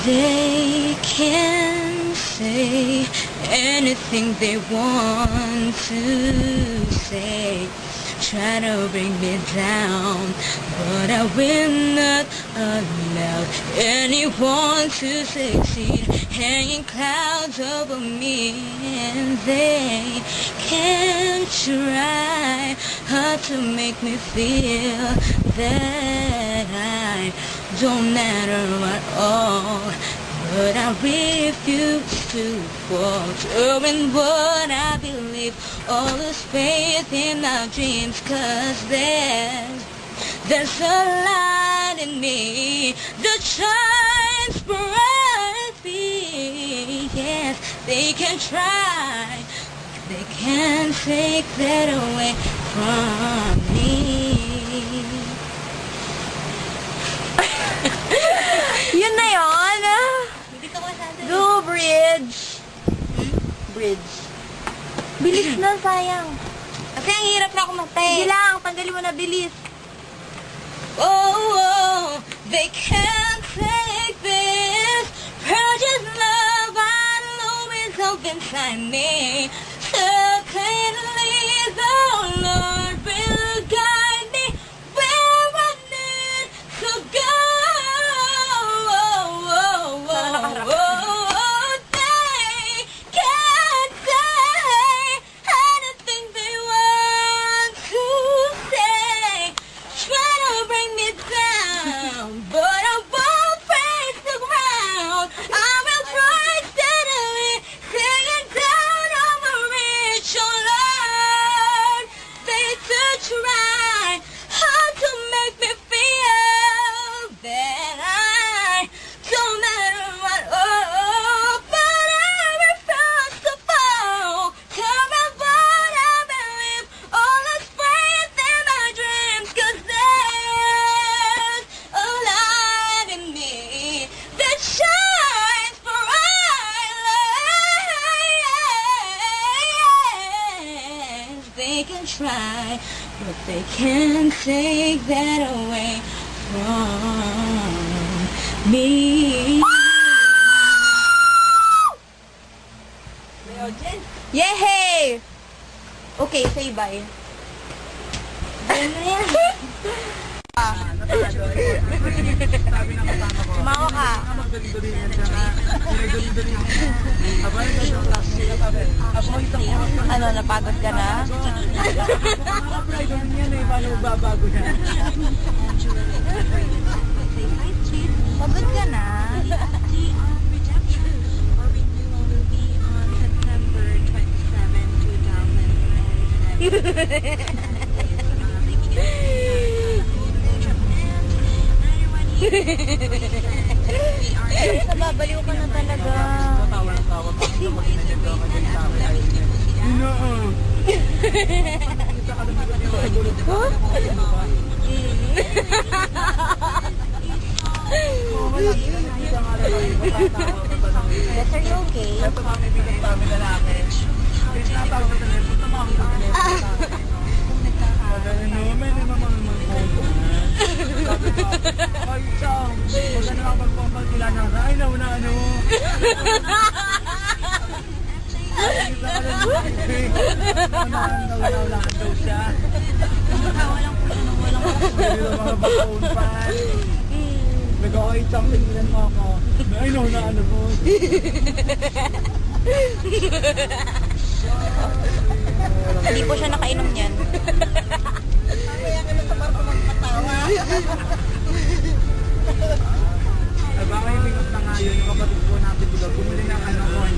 They can say anything they want to say, try to bring me down, but I will not allow anyone to succeed, hanging clouds over me. And they can try hard to make me feel that I don't matter at all, but I refuse to falter in what I believe. All this faith in our dreams, 'cause there's a light in me that shines brightly. Yes, they can try, they can't take that away from me. Yun na yun. Go, bridge. Bridge. Bilis na, sayang. Kasi ang hirap na kumate. Sige lang, tanggalin mo na, bilis. Oh, they can't take this precious love I know is up inside me. So clearly the Lord will guide me where I need to go. They can't say anything they want to say, try to bring me down, but I won't face the ground. I will try steadily, singing down over it, your Lord. They do try hard to make me feel that I don't matter at all, but I refuse to fall. Tell me what I believe, all is faith in my dreams, 'cause there's a light in me that shines brightly. They can try, but they can't take that away from me. Yehey! Okay, say bye. Sumawa ka. Ano, napagod ka na? Pagod ka na? Nababaliw ka na talaga. Yes, are you okay? Nag-o-itang tingnan mo ako. Ay, no, na ano mo. Hindi po siya nakainom niyan. Kaya ka na sa parko magpatawa. Baka yung bingot na nga yun, yung kapatid po natin, bumili ng ano, corn